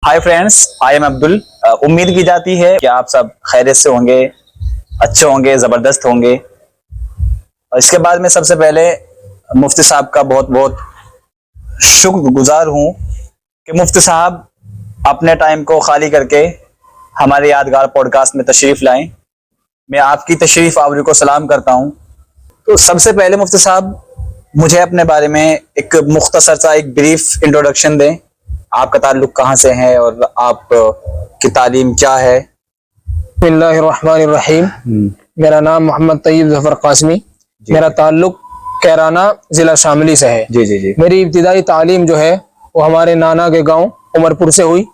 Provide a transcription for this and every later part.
Hi friends, I am Abdul. उम्मीद की जाती है कि आप सब खैरियत से होंगे, अच्छे होंगे, ज़बरदस्त होंगे। और इसके बाद मैं सबसे पहले मुफ्ती साहब का बहुत बहुत शुक्रगुजार हूँ कि मुफ्ती साहब अपने टाइम को खाली करके हमारे यादगार पॉडकास्ट में तशरीफ़ लाएं। मैं आपकी तशरीफ़ आवरी को सलाम करता हूँ। तो सबसे पहले मुफ्ती साहब मुझे अपने बारे में एक मुख्तसर सा एक ब्रीफ इंट्रोडक्शन दें। आपका ताल्लुक कहाँ से है और आप की तालीम क्या है? बिस्मिल्लाहिर्रहमानिर्रहीम। मेरा नाम मोहम्मद तैयब ज़फ़र क़ासिमी। मेरा ताल्लुक कैराना ज़िला शामली से है। जी जी जी। मेरी इब्तिदाई तालीम जो है वो हमारे नाना के गांव उमरपुर से हुई।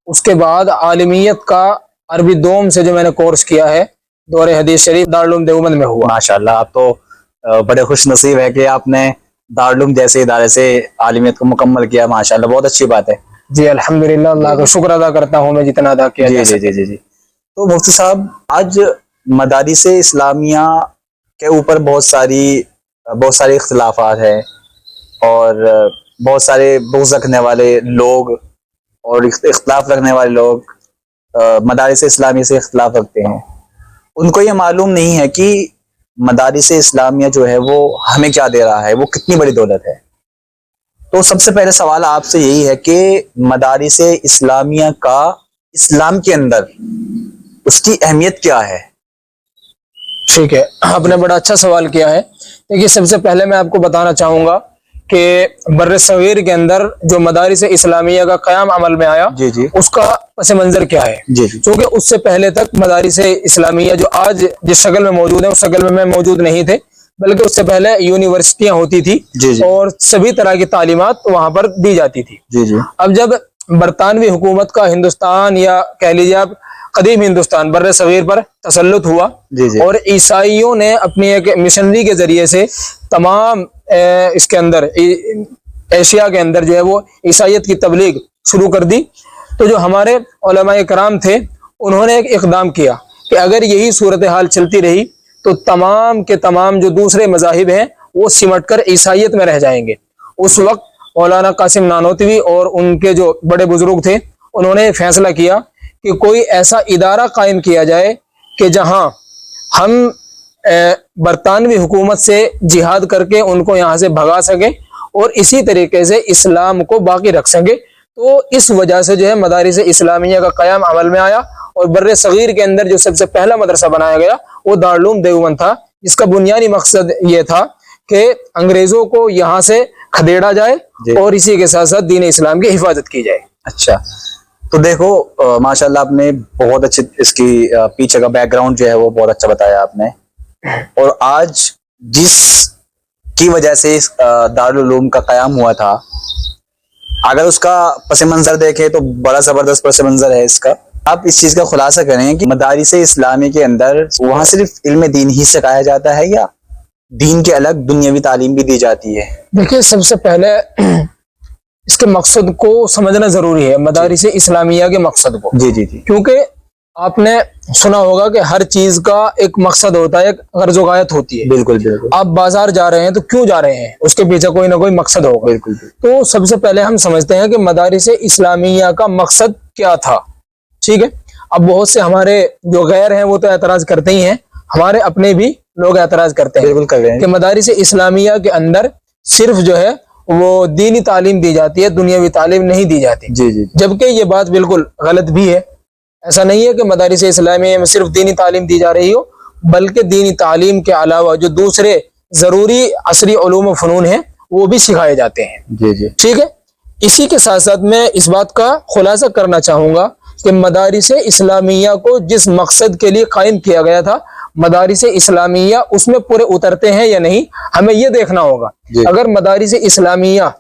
उसके बाद आलिमियत का अरबी दोम से जो मैंने कोर्स किया है दौरे हदीस शरीफ दारुल उलूम देवबंद में हुआ। माशाल्लाह, आप तो बड़े खुश नसीब है कि आपने दारुल उलूम जैसे इदारे से आलिमियत को मुकम्मल किया। माशाल्लाह, बहुत अच्छी बात है। जी अल्हम्दुलिल्लाह, अल्लाह का शुक्र अदा करता हूँ मैं जितना अदा किया जा सके। जी। तो मुफ्ती साहब, आज मदारिस इस्लामिया के ऊपर बहुत सारे इख्तिलाफात हैं और बहुत सारे बुग़्ज़ रखने वाले लोग और इख्तिलाफ रखने वाले लोग मदारिस इस्लामिया से इख्तिलाफ रखते हैं। उनको ये मालूम नहीं है कि मदारिस इस्लामिया जो है वो हमें क्या दे रहा है, वो कितनी बड़ी दौलत है। तो सबसे पहले सवाल आपसे यही है कि मदारिस इस्लामिया का इस्लाम के अंदर उसकी अहमियत क्या है? ठीक है, आपने बड़ा अच्छा सवाल किया है। देखिए, सबसे पहले मैं आपको बताना चाहूँगा कि बर्र सगीर के अंदर जो मदारिस इस्लामिया का क़याम अमल में आया, जी जी, उसका पस मंज़र क्या है। जी जी। क्योंकि उससे पहले तक मदारिस इस्लामिया जो आज जिस शक्ल में मौजूद है उस शक्ल में मैं मौजूद नहीं थे, बल्कि उससे पहले यूनिवर्सिटियां होती थी। जी जी। और सभी तरह की तालीमात वहां पर दी जाती थी। जी जी। अब जब बरतानवी हुकूमत का हिंदुस्तान या कह लीजिए आप कदीम हिंदुस्तान बर्र सगीर पर तसल्लुत हुआ, जी जी। और ईसाइयों ने अपनी एक मिशनरी के जरिए से तमाम इसके अंदर एशिया के अंदर जो है वो ईसाइयत की तबलीग शुरू कर दी, तो जो हमारे उलमाए कराम थे उन्होंने एक इक़दाम किया कि अगर यही सूरत हाल चलती रही तो तमाम के तमाम जो दूसरे मज़ाहिब हैं वो सिमट कर ईसाइयत में रह जाएंगे। उस वक्त मौलाना कासिम नानोतवी और उनके जो बड़े बुजुर्ग थे उन्होंने फैसला किया कि कोई ऐसा इदारा कायम किया जाए कि जहां हम बरतानवी हुकूमत से जिहाद करके उनको यहाँ से भगा सके और इसी तरीके से इस्लाम को बाकी रख सके। तो इस वजह से जो है मदारिस इस्लामिया का क़याम अमल में आया और बर्रे सगीर के अंदर जो सबसे पहला मदरसा बनाया गया वो दारुल उलूम देवबंद था, जिसका बुनियादी मकसद ये था कि अंग्रेजों को यहाँ से खदेड़ा जाए और इसी के साथ साथ दीन इस्लाम की हिफाजत की जाए। अच्छा, तो देखो माशाल्लाह, आपने बहुत अच्छी इसकी पीछे का बैकग्राउंड जो है वो बहुत अच्छा बताया आपने। और आज जिस की वजह से इस दारुल उलूम का क़याम हुआ था, अगर उसका पस मंज़र देखें तो बड़ा ज़बरदस्त पस मंज़र है इसका। आप इस चीज़ का खुलासा करें कि मदारिस इस्लामी के अंदर वहाँ सिर्फ इल्म दीन ही सिखाया जाता है या दीन के अलग दुनियावी तालीम भी दी जाती है? देखिए, सबसे पहले इसके मकसद को समझना जरूरी है, मदारिस इस्लामिया के मकसद को। जी जी जी। क्योंकि आपने सुना होगा कि हर चीज का एक मकसद होता है, एक गर्ज़ो गायत होती है। बिल्कुल बिल्कुल। आप बाजार जा रहे हैं तो क्यों जा रहे हैं, उसके पीछे कोई ना कोई मकसद होगा। बिल्कुल। तो सबसे पहले हम समझते हैं कि मदारिस इस्लामिया का मकसद क्या था। ठीक है, अब बहुत से हमारे जो गैर हैं वो तो एतराज करते ही हैं, हमारे अपने भी लोग एतराज करते हैं। बिल्कुल कर रहे हैं कि मदारिस इस्लामिया के अंदर सिर्फ जो है वो दीनी तालीम दी जाती है, दुनियावी तालीम नहीं दी जाती। जी जी। जबकि ये बात बिल्कुल गलत भी है। ऐसा नहीं है कि मदारिस इस्लामिया में सिर्फ दीनी तालीम दी जा रही हो, बल्कि दीनी तालीम के अलावा जो दूसरे जरूरी असरी उलूम व फ़नून हैं वो भी सिखाए जाते हैं। जी जी। ठीक है, इसी के साथ साथ मैं इस बात का खुलासा करना चाहूँगा कि मदारिस इस्लामिया को जिस मकसद के लिए कायम किया गया था, मदारिस इस्लामिया उसमें पूरे उतरते हैं या नहीं, हमें यह देखना होगा। अगर मदारिस इस्लामिया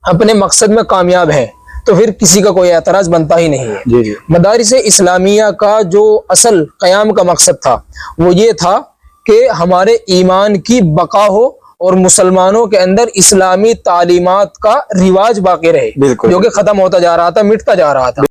अपने मकसद में कामयाब है तो फिर किसी का कोई एतराज बनता ही नहीं है। जी जी। मदारिस इस्लामिया का जो असल क़याम का मकसद था वो ये था कि हमारे ईमान की बका हो और मुसलमानों के अंदर इस्लामी तालीमात का रिवाज बाकी रहे, जो कि खत्म होता जा रहा था, मिटता जा रहा था।